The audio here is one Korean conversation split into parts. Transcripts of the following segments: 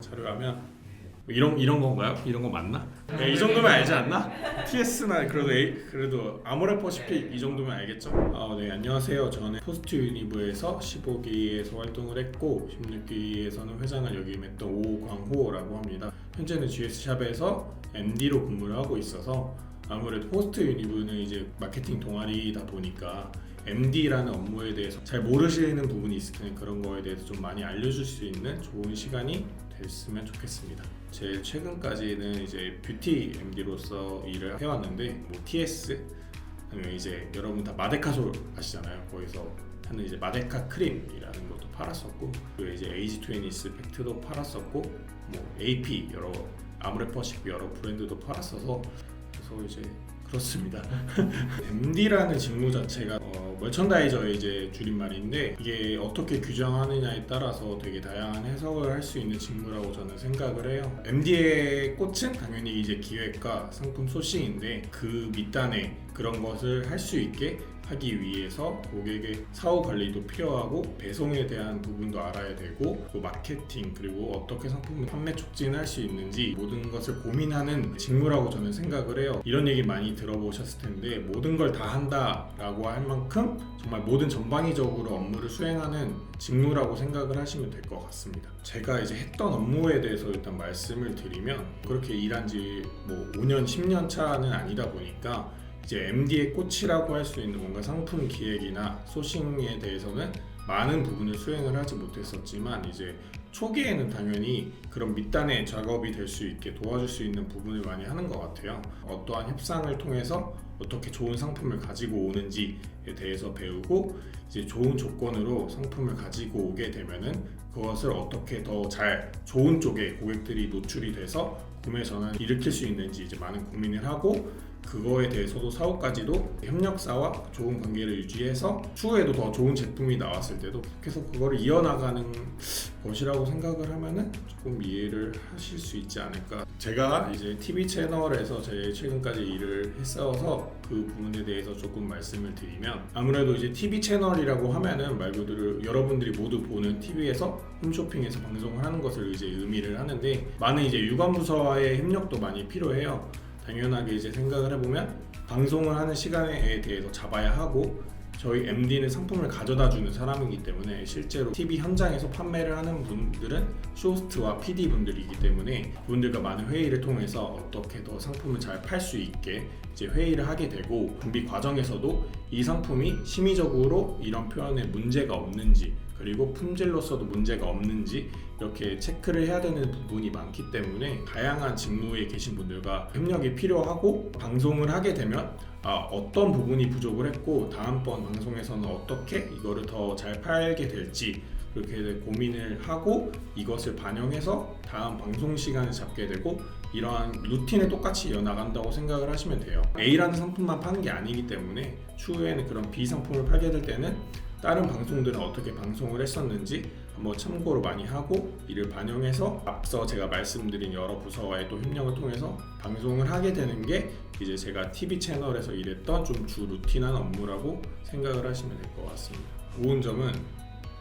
자료라면 이런 건가요? 이런 거 맞나? 이 정도면 알지 않나? TS나 그래도 아모레퍼시픽 이 정도면 알겠죠? 네, 안녕하세요. 저는 포스트 유니브에서 15기에서 활동을 했고 16기에서는 회장을 역임했던 오광호라고 합니다. 현재는 GS샵에서 MD로 근무를 하고 있어서 아무래도 포스트 유니브는 이제 마케팅 동아리다 보니까 MD라는 업무에 대해서 잘 모르시는 부분이 있을 텐데 그런 거에 대해서 좀 많이 알려줄 수 있는 좋은 시간이 됐으면 좋겠습니다. 제일 최근까지는 이제 뷰티 MD로서 일을 해왔는데 뭐 TS 아니면 이제 여러분 다 마데카솔 아시잖아요. 거기서 하는 이제 마데카 크림이라는 것도 팔았었고 그리고 이제 에이지 트웬티스 팩트도 팔았었고 뭐 AP 여러 아모레퍼시픽 여러 브랜드도 팔았어서 그래서 이제 그렇습니다. MD라는 직무 자체가 멀천다이저의 이제 줄임말인데 이게 어떻게 규정하느냐에 따라서 되게 다양한 해석을 할 수 있는 직무라고 저는 생각을 해요. MD의 꽃은 당연히 이제 기획과 상품 소싱인데 그 밑단에 그런 것을 할 수 있게 하기 위해서 고객의 사후 관리도 필요하고 배송에 대한 부분도 알아야 되고 또 마케팅 그리고 어떻게 상품을 판매 촉진할 수 있는지 모든 것을 고민하는 직무라고 저는 생각을 해요. 이런 얘기 많이 들어보셨을 텐데 모든 걸 다 한다라고 할 만큼 정말 모든 전방위적으로 업무를 수행하는 직무라고 생각을 하시면 될 것 같습니다. 제가 이제 했던 업무에 대해서 일단 말씀을 드리면 그렇게 일한 지 뭐 5년, 10년 차는 아니다 보니까 이제 MD의 꽃이라고 할 수 있는 뭔가 상품 기획이나 소싱에 대해서는 많은 부분을 수행을 하지 못했었지만 이제 초기에는 당연히 그런 밑단의 작업이 될 수 있게 도와줄 수 있는 부분을 많이 하는 것 같아요. 어떠한 협상을 통해서 어떻게 좋은 상품을 가지고 오는지에 대해서 배우고 이제 좋은 조건으로 상품을 가지고 오게 되면은 그것을 어떻게 더 잘 좋은 쪽에 고객들이 노출이 돼서 구매 전환을 일으킬 수 있는지 이제 많은 고민을 하고 그거에 대해서도 사후까지도 협력사와 좋은 관계를 유지해서 추후에도 더 좋은 제품이 나왔을 때도 계속 그거를 이어나가는 것이라고 생각을 하면은 조금 이해를 하실 수 있지 않을까. 제가 이제 TV 채널에서 제일 최근까지 일을 했어서 그 부분에 대해서 조금 말씀을 드리면 아무래도 이제 TV 채널이라고 하면은 말 그대로 여러분들이 모두 보는 TV에서 홈쇼핑에서 방송을 하는 것을 이제 의미를 하는데 많은 이제 유관부서와의 협력도 많이 필요해요. 당연하게 이제 생각을 해보면 방송을 하는 시간에 대해서 잡아야 하고 저희 MD는 상품을 가져다주는 사람이기 때문에 실제로 TV 현장에서 판매를 하는 분들은 쇼호스트와 PD 분들이기 때문에 그분들과 많은 회의를 통해서 어떻게 더 상품을 잘 팔 수 있게 이제 회의를 하게 되고 준비 과정에서도 이 상품이 심의적으로 이런 표현에 문제가 없는지 그리고 품질로서도 문제가 없는지 이렇게 체크를 해야 되는 부분이 많기 때문에 다양한 직무에 계신 분들과 협력이 필요하고 방송을 하게 되면 어떤 부분이 부족을 했고 다음번 방송에서는 어떻게 이거를 더 잘 팔게 될지 그렇게 고민을 하고 이것을 반영해서 다음 방송 시간을 잡게 되고 이러한 루틴을 똑같이 이어나간다고 생각을 하시면 돼요. A라는 상품만 파는 게 아니기 때문에 추후에는 그런 B 상품을 팔게 될 때는 다른 방송들은 어떻게 방송을 했었는지 한번 참고를 많이 하고 이를 반영해서 앞서 제가 말씀드린 여러 부서와의 또 협력을 통해서 방송을 하게 되는 게 이제 제가 TV 채널에서 일했던 좀 주 루틴한 업무라고 생각을 하시면 될 것 같습니다. 좋은 점은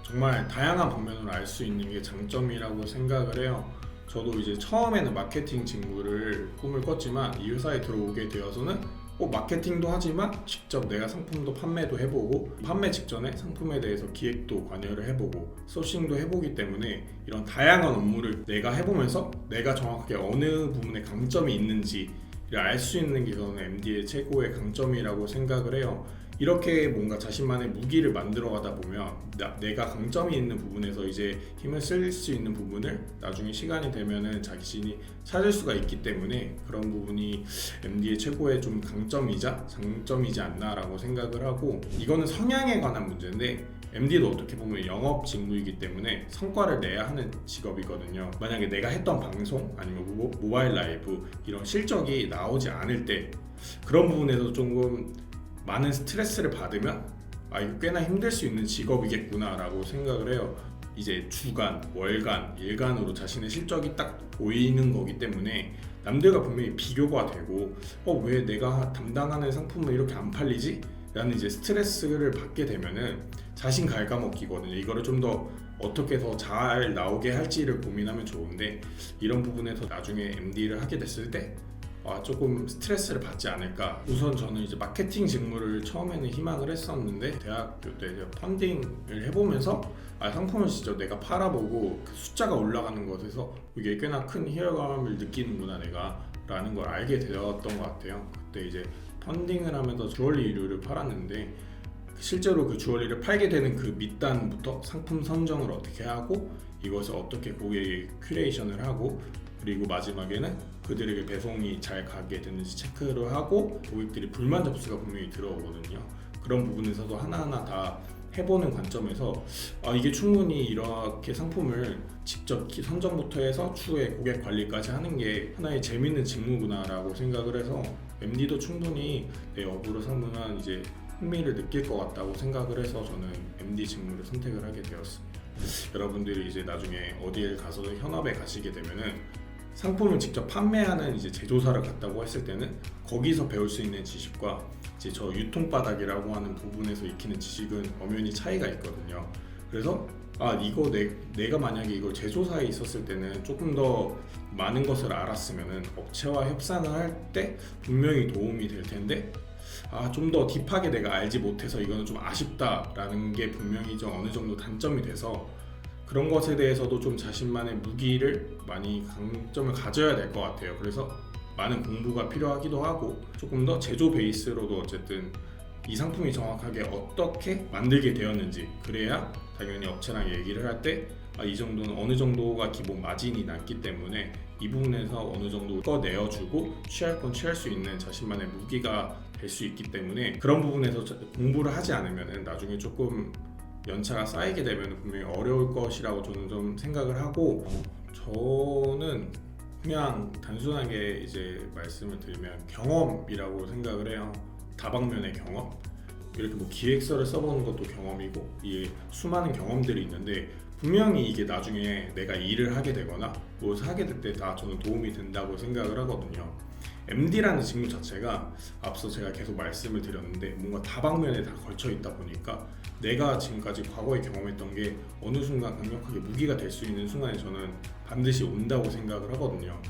정말 다양한 방면으로 알 수 있는 게 장점이라고 생각을 해요. 저도 이제 처음에는 마케팅 직무를 꿈을 꿨지만 이 회사에 들어오게 되어서는 마케팅도 하지만 직접 내가 상품도 판매도 해보고 판매 직전에 상품에 대해서 기획도 관여를 해보고 소싱도 해보기 때문에 이런 다양한 업무를 내가 해보면서 내가 정확하게 어느 부분에 강점이 있는지를 알 수 있는 게 저는 MD의 최고의 강점이라고 생각을 해요. 이렇게 뭔가 자신만의 무기를 만들어 가다 보면 내가 강점이 있는 부분에서 이제 힘을 쓸 수 있는 부분을 나중에 시간이 되면은 자신이 찾을 수가 있기 때문에 그런 부분이 MD의 최고의 좀 강점이자 장점이지 않나라고 생각을 하고 이거는 성향에 관한 문제인데 MD도 어떻게 보면 영업 직무이기 때문에 성과를 내야 하는 직업이거든요. 만약에 내가 했던 방송 아니면 모바일 라이브 이런 실적이 나오지 않을 때 그런 부분에서 조금 많은 스트레스를 받으면 이거 꽤나 힘들 수 있는 직업이겠구나 라고 생각을 해요. 이제 주간, 월간, 일간으로 자신의 실적이 딱 보이는 거기 때문에 남들과 분명히 비교가 되고 왜 내가 담당하는 상품은 이렇게 안 팔리지? 라는 이제 스트레스를 받게 되면은 자신 갉아먹기거든요. 이거를 좀 더 어떻게 더 잘 나오게 할지를 고민하면 좋은데 이런 부분에서 나중에 MD를 하게 됐을 때 조금 스트레스를 받지 않을까. 우선 저는 이제 마케팅 직무를 처음에는 희망을 했었는데 대학교 때 펀딩을 해보면서 상품을 진짜 내가 팔아보고 그 숫자가 올라가는 것에서 이게 꽤나 큰 희열감을 느끼는구나 내가 라는 걸 알게 되었던 것 같아요. 그때 이제 펀딩을 하면서 주얼리류를 팔았는데 실제로 그 주얼리를 팔게 되는 그 밑단부터 상품 선정을 어떻게 하고 이것을 어떻게 고객에게 큐레이션을 하고 그리고 마지막에는 그들에게 배송이 잘 가게 되는지 체크를 하고 고객들이 불만 접수가 분명히 들어오거든요. 그런 부분에서도 하나하나 다 해보는 관점에서 이게 충분히 이렇게 상품을 직접 선정부터 해서 추후에 고객 관리까지 하는 게 하나의 재밌는 직무구나라고 생각을 해서 MD도 충분히 내 업으로 삼으면 이제 흥미를 느낄 것 같다고 생각을 해서 저는 MD 직무를 선택을 하게 되었습니다. 여러분들이 이제 나중에 어디에 가서도 현업에 가시게 되면은 상품을 직접 판매하는 이제 제조사를 갔다고 했을 때는 거기서 배울 수 있는 지식과 이제 저 유통바닥이라고 하는 부분에서 익히는 지식은 엄연히 차이가 있거든요. 그래서 이거 내가 만약에 이걸 제조사에 있었을 때는 조금 더 많은 것을 알았으면은 업체와 협상을 할 때 분명히 도움이 될 텐데 좀 더 딥하게 내가 알지 못해서 이거는 좀 아쉽다라는 게 분명히 좀 어느 정도 단점이 돼서 그런 것에 대해서도 좀 자신만의 무기를 많이 강점을 가져야 될 것 같아요. 그래서 많은 공부가 필요하기도 하고 조금 더 제조 베이스로도 어쨌든 이 상품이 정확하게 어떻게 만들게 되었는지 그래야 당연히 업체랑 얘기를 할 때 이 정도는 어느 정도가 기본 마진이 남기 때문에 이 부분에서 어느 정도 꺼내어주고 취할 건 취할 수 있는 자신만의 무기가 될 수 있기 때문에 그런 부분에서 공부를 하지 않으면 나중에 조금 연차가 쌓이게 되면 분명히 어려울 것이라고 저는 좀 생각을 하고 저는 그냥 단순하게 이제 말씀을 드리면 경험이라고 생각을 해요. 다방면의 경험. 이렇게 뭐 기획서를 써보는 것도 경험이고 이게 수많은 경험들이 있는데 분명히 이게 나중에 내가 일을 하게 되거나 무엇을 하게 될 때 다 저는 도움이 된다고 생각을 하거든요. MD라는 직무 자체가 앞서 제가 계속 말씀을 드렸는데 뭔가 다방면에 다 걸쳐 있다 보니까 내가 지금까지 과거에 경험했던 게 어느 순간 강력하게 무기가 될 수 있는 순간에 저는 반드시 온다고 생각을 하거든요.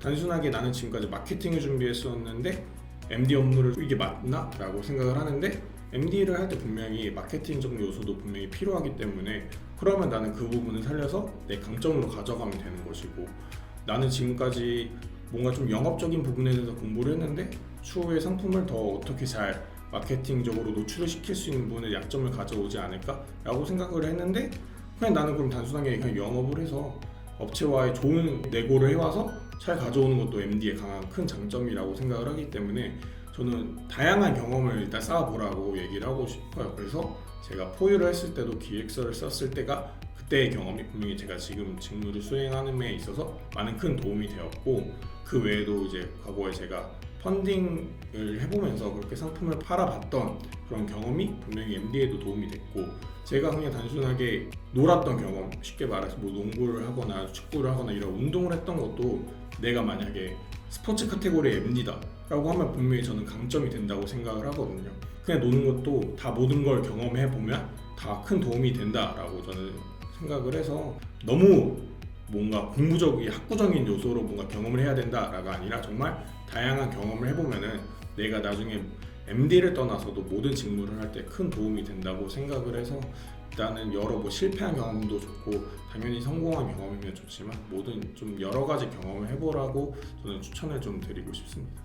단순하게 나는 지금까지 마케팅을 준비했었는데 MD 업무를 이게 맞나? 라고 생각을 하는데 MD를 할 때 분명히 마케팅적 요소도 분명히 필요하기 때문에 그러면 나는 그 부분을 살려서 내 강점으로 가져가면 되는 것이고 나는 지금까지 뭔가 좀 영업적인 부분에 대해서 공부를 했는데 추후에 상품을 더 어떻게 잘 마케팅적으로 노출을 시킬 수 있는 부분에 약점을 가져오지 않을까라고 생각을 했는데 그냥 나는 그럼 단순하게 그냥 영업을 해서 업체와의 좋은 내고를 해와서 잘 가져오는 것도 MD의 강한 큰 장점이라고 생각을 하기 때문에 저는 다양한 경험을 일단 쌓아보라고 얘기를 하고 싶어요. 그래서 제가 포유를 했을 때도 기획서를 썼을 때가 그때의 경험이 분명히 제가 지금 직무를 수행하는 데 있어서 많은 큰 도움이 되었고 그 외에도 이제 과거에 제가 펀딩을 해보면서 그렇게 상품을 팔아봤던 그런 경험이 분명히 MD에도 도움이 됐고 제가 그냥 단순하게 놀았던 경험 쉽게 말해서 뭐 농구를 하거나 축구를 하거나 이런 운동을 했던 것도 내가 만약에 스포츠 카테고리의 MD다 라고 하면 분명히 저는 강점이 된다고 생각을 하거든요. 그냥 노는 것도 다 모든 걸 경험해 보면 다 큰 도움이 된다라고 저는 생각을 해서 너무 뭔가 공부적인 학구적인 요소로 뭔가 경험을 해야 된다라가 아니라 정말 다양한 경험을 해보면은 내가 나중에 MD를 떠나서도 모든 직무를 할 때 큰 도움이 된다고 생각을 해서 일단은 여러 뭐 실패한 경험도 좋고 당연히 성공한 경험이면 좋지만 모든 좀 여러 가지 경험을 해보라고 저는 추천을 좀 드리고 싶습니다.